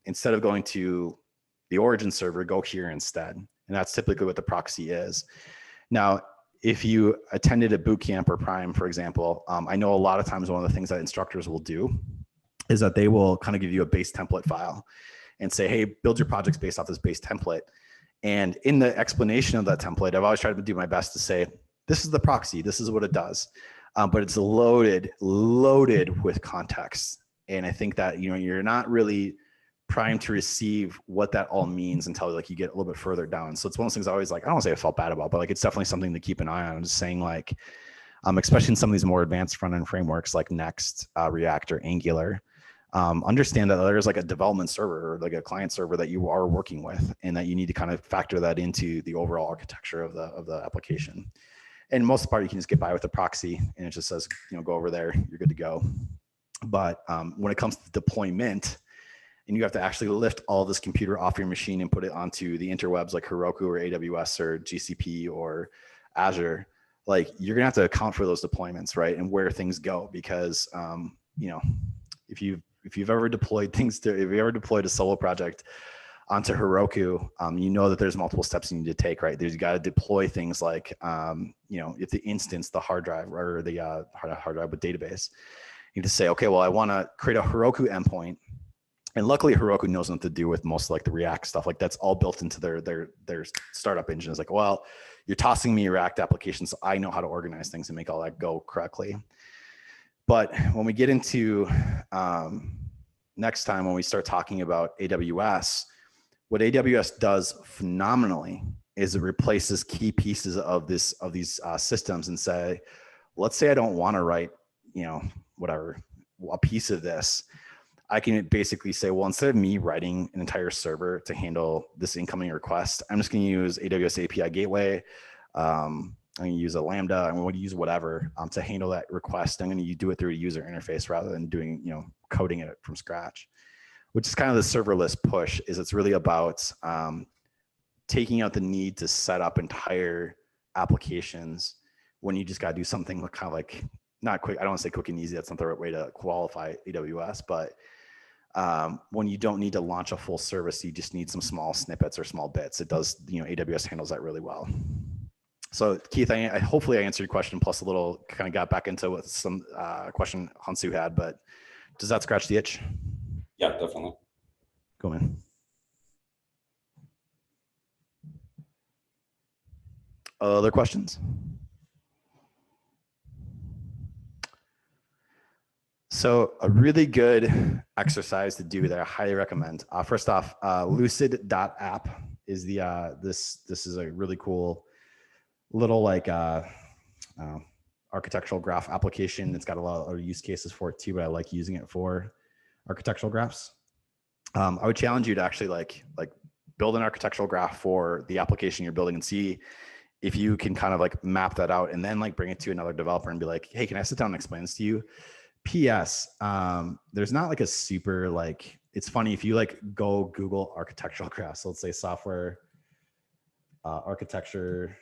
instead of going to the origin server, go here instead. And that's typically what the proxy is. Now, if you attended a boot camp or Prime, for example, I know a lot of times one of the things that instructors will do is that they will kind of give you a base template file and say, hey, build your projects based off this base template. And in the explanation of that template, I've always tried to do my best to say, this is the proxy, this is what it does. But it's loaded with context. And I think that, you're not really primed to receive what that all means until like you get a little bit further down. So it's one of those things I always like, I don't want to say I felt bad about, but like, it's definitely something to keep an eye on. I'm just saying like, especially in some of these more advanced front-end frameworks like Next, React, or Angular, understand that there's like a development server or like a client server that you are working with, and that you need to kind of factor that into the overall architecture of the application. And most of the part, you can just get by with a proxy, and it just says, go over there, you're good to go. But when it comes to deployment, and you have to actually lift all this computer off your machine and put it onto the interwebs like Heroku or AWS or GCP or Azure, like you're gonna have to account for those deployments, right? And where things go, because if you've ever deployed a solo project onto Heroku, you know that there's multiple steps you need to take, right? You got to deploy things like, if the instance, the hard drive or the hard drive with database, you need to say, okay, well, I want to create a Heroku endpoint. And luckily Heroku knows what to do with most like the React stuff. Like that's all built into their startup engine. It's like, well, you're tossing me a React application, so I know how to organize things and make all that go correctly. But when we get into next time, when we start talking about AWS, what AWS does phenomenally is it replaces key pieces of these systems and say, let's say I don't want to write, a piece of this. I can basically say, well, instead of me writing an entire server to handle this incoming request, I'm just going to use AWS API Gateway. I'm going to use a Lambda. I'm going to use whatever to handle that request. I'm going to do it through a user interface rather than doing, coding it from scratch, which is kind of the serverless push. Is it's really about taking out the need to set up entire applications when you just got to do something kind of like not quick. I don't want to say quick and easy. That's not the right way to qualify AWS, but when you don't need to launch a full service, you just need some small snippets or small bits. It does, AWS handles that really well. So Keith, I hopefully I answered your question, plus a little kind of got back into what some question Hansu had, but does that scratch the itch? Yeah, definitely. Go in. Other questions? So a really good exercise to do that I highly recommend. First off, lucid.app is the this is a really cool little like architectural graph application. It's got a lot of use cases for it too, but I like using it for architectural graphs. I would challenge you to actually like build an architectural graph for the application you're building and see if you can kind of like map that out and then like bring it to another developer and be like, hey, can I sit down and explain this to you? PS, there's not like a super like, it's funny if you like go Google architectural graphs, so let's say software architecture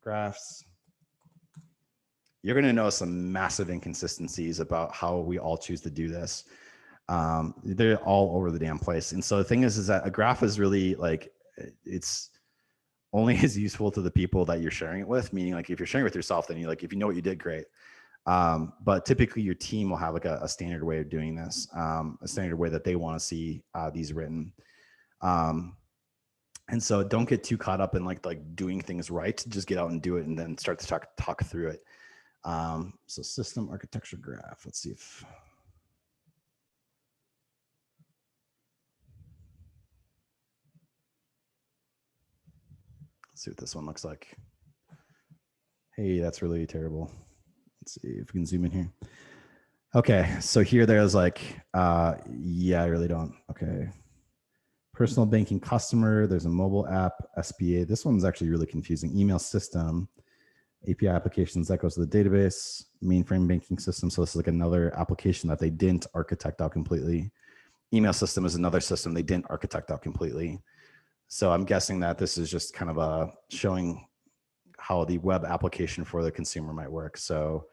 graphs, you're going to know some massive inconsistencies about how we all choose to do this. They're all over the damn place. And so the thing is that a graph is really like, it's only as useful to the people that you're sharing it with, meaning like if you're sharing it with yourself, then you like, if you know what you did, great. But typically your team will have like a standard way of doing this, a standard way that they want to see these written. And so don't get too caught up in like doing things right. Just get out and do it and then start to talk through it. So system architecture graph, let's see if. Let's see what this one looks like. Hey, that's really terrible. Let's see if we can zoom in here. Okay, so here there's like, yeah, I really don't. Okay. Personal banking customer, there's a mobile app, SBA. This one's actually really confusing. Email system, API applications, that goes to the database, mainframe banking system. So this is like another application that they didn't architect out completely. Email system is another system they didn't architect out completely. So I'm guessing that this is just kind of showing how the web application for the consumer might work. So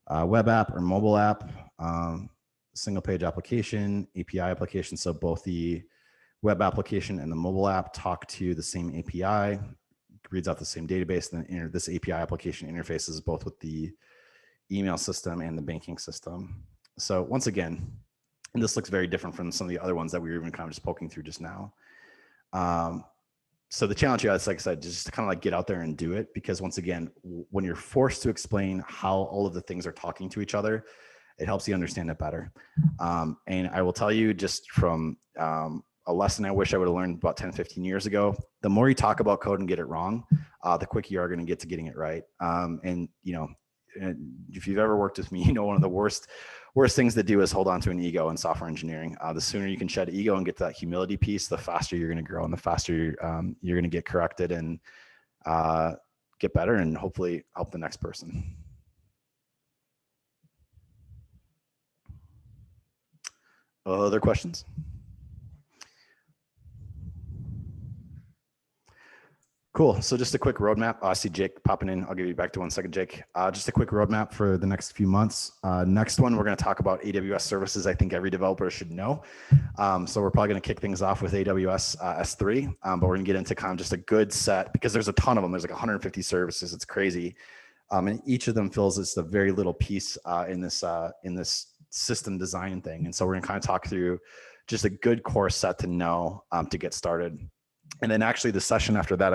web app or mobile app, single page application, API application. So both the web application and the mobile app talk to the same API, reads out the same database, and then this API application interfaces both with the email system and the banking system. So once again, and this looks very different from some of the other ones that we were even kind of just poking through just now. So the challenge here is, like I said, just to kind of like get out there and do it, because once again, when you're forced to explain how all of the things are talking to each other, it helps you understand it better. And I will tell you just from a lesson I wish I would have learned about 10, 15 years ago, the more you talk about code and get it wrong, the quicker you are going to get to getting it right. And if you've ever worked with me, one of the worst things to do is hold on to an ego in software engineering. The sooner you can shed ego and get to that humility piece, the faster you're going to grow and the faster you're going to get corrected and get better and hopefully help the next person. Other questions? Cool. So just a quick roadmap. I see Jake popping in. I'll give you back to 1 second, Jake. Just a quick roadmap for the next few months. Next one, we're going to talk about AWS services. I think every developer should know. So we're probably going to kick things off with AWS S3, but we're going to get into kind of just a good set because there's a ton of them. There's like 150 services. It's crazy. And each of them fills just a very little piece in this system design thing. And so we're going to kind of talk through just a good core set to know to get started. And then actually the session after that,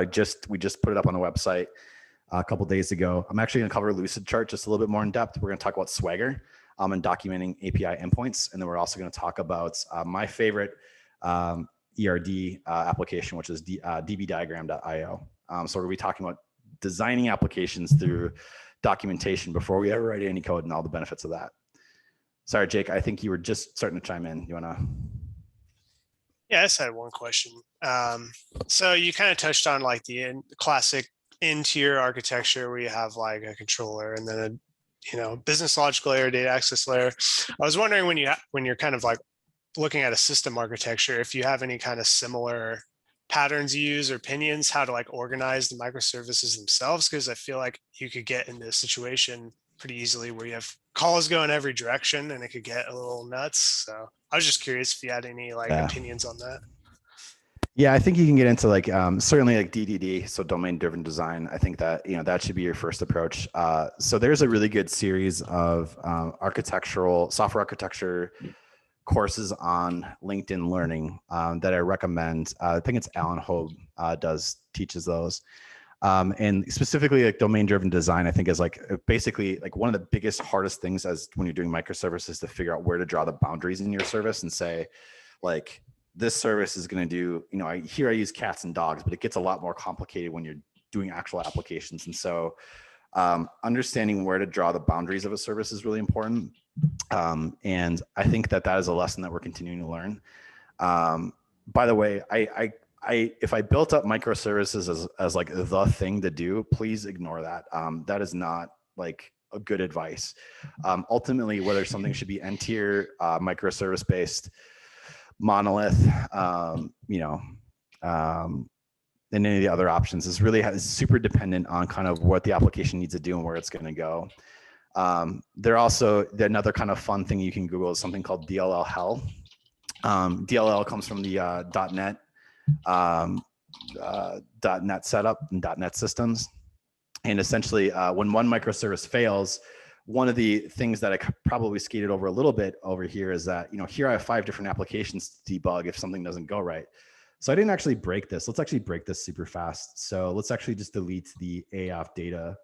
we just put it up on the website a couple of days ago. I'm actually going to cover Lucidchart just a little bit more in depth. We're going to talk about Swagger and documenting API endpoints. And then we're also going to talk about my favorite ERD application, which is dbdiagram.io. So we're going to be talking about designing applications through documentation before we ever write any code and all the benefits of that. Sorry, Jake, I think you were just starting to chime in. You want to? Yeah, I just had one question. So you kind of touched on like the classic in-tier architecture where you have like a controller and then a business logic layer, data access layer. I was wondering when you're kind of like looking at a system architecture, if you have any kind of similar patterns you use or opinions, how to like organize the microservices themselves, because I feel like you could get into a situation pretty easily where you have calls going every direction and it could get a little nuts. So I was just curious if you had any like opinions on that. Yeah, I think you can get into like certainly like DDD, so domain driven design. I think that that should be your first approach. So there's a really good series of software architecture courses on LinkedIn Learning that I recommend. I think it's Alan Hobe teaches those. And specifically like domain driven design, I think is like basically like one of the biggest, hardest things as when you're doing microservices to figure out where to draw the boundaries in your service and say like, this service is going to do, I use cats and dogs, but it gets a lot more complicated when you're doing actual applications. And so understanding where to draw the boundaries of a service is really important. And I think that is a lesson that we're continuing to learn. By the way, if I built up microservices as like the thing to do, please ignore that. That is not like a good advice. Ultimately, whether something should be n-tier, microservice based, monolith, and any of the other options is super dependent on kind of what the application needs to do and where it's going to go. Another kind of fun thing you can Google is something called DLL hell. DLL comes from the .NET setup and .NET systems. And essentially, when one microservice fails, one of the things that I probably skated over a little bit over here is that, here I have 5 different applications to debug if something doesn't go right. So I didn't actually break this. Let's actually break this super fast. So let's actually just delete the AF data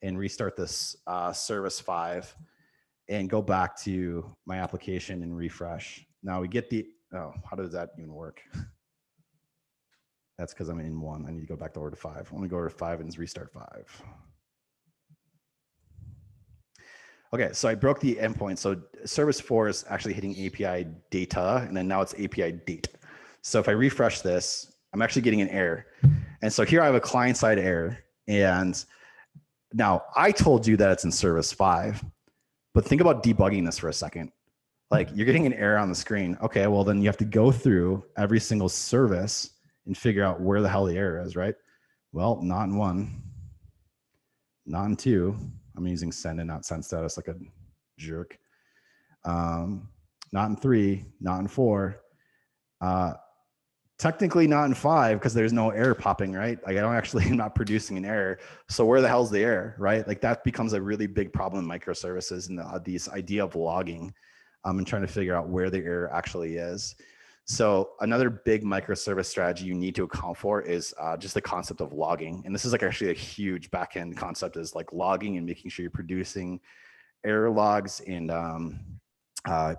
and restart this service 5 and go back to my application and refresh. Now we get how does that even work? That's because I'm in 1. I need to go back over to 5. I want to go over to 5 and restart 5. Okay, so I broke the endpoint. So service 4 is actually hitting API data, and then now it's API date. So if I refresh this, I'm actually getting an error. And so here I have a client-side error. And now I told you that it's in service 5, but think about debugging this for a second. Like you're getting an error on the screen. Okay, well then you have to go through every single service and figure out where the hell the error is, right? Well, not in 1, not in 2. I'm using send and not send status like a jerk. Not in 3, not in 4. Technically not in 5 because there's no error popping, right? Like I'm not producing an error. So where the hell's the error, right? Like that becomes a really big problem in microservices and this idea of logging and trying to figure out where the error actually is. So another big microservice strategy you need to account for is just the concept of logging. And this is like actually a huge backend concept is like logging and making sure you're producing error logs and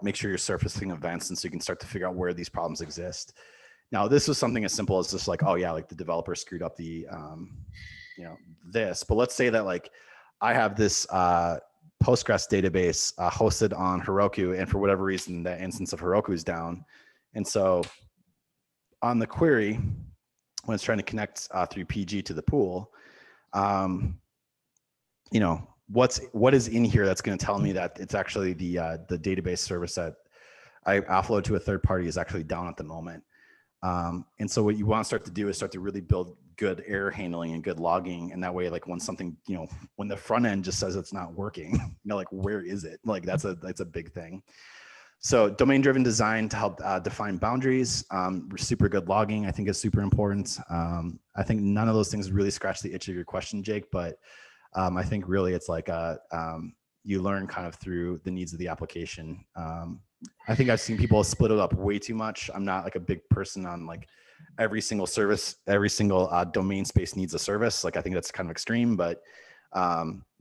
make sure you're surfacing events. And so you can start to figure out where these problems exist. Now, this was something as simple as just like, oh yeah, like the developer screwed up the, this, but let's say that like I have this Postgres database hosted on Heroku, and for whatever reason, that instance of Heroku is down. And so on the query, when it's trying to connect through PG to the pool, you know, what is in here that's going to tell me that it's actually the database service that I offload to a third party is actually down at the moment. And so what you want to start to do is start to really build good error handling and good logging. And that way, like when something, you know, when the front end just says it's not working, you know, like where is it? Like that's a big thing. So domain-driven design to help define boundaries, super good logging, I think is super important. I think none of those things really scratch the itch of your question, Jake, but I think really it's like you learn kind of through the needs of the application. I think I've seen people split it up way too much. I'm not like a big person on like every single service, every single domain space needs a service. Like I think that's kind of extreme, but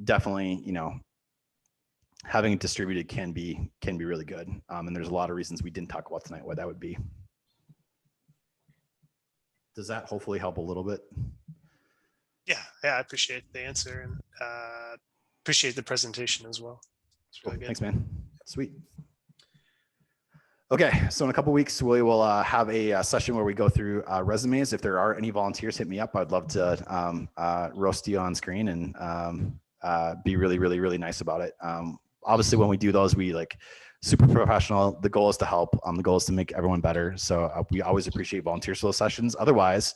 definitely, you know, having it distributed can be really good. And there's a lot of reasons we didn't talk about tonight why that would be. Does that hopefully help a little bit? Yeah, I appreciate the answer and appreciate the presentation as well. It's really good. Thanks, man. Sweet. Okay, so in a couple of weeks, we will have a session where we go through resumes. If there are any volunteers, hit me up. I'd love to roast you on screen and be really, really, really nice about it. Obviously, when we do those, we like super professional. The goal is to help. The goal is to make everyone better. So we always appreciate volunteers for those sessions. Otherwise,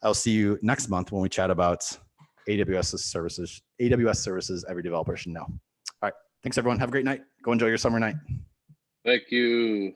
I'll see you next month when we chat about AWS services every developer should know. All right, thanks everyone. Have a great night. Go enjoy your summer night. Thank you.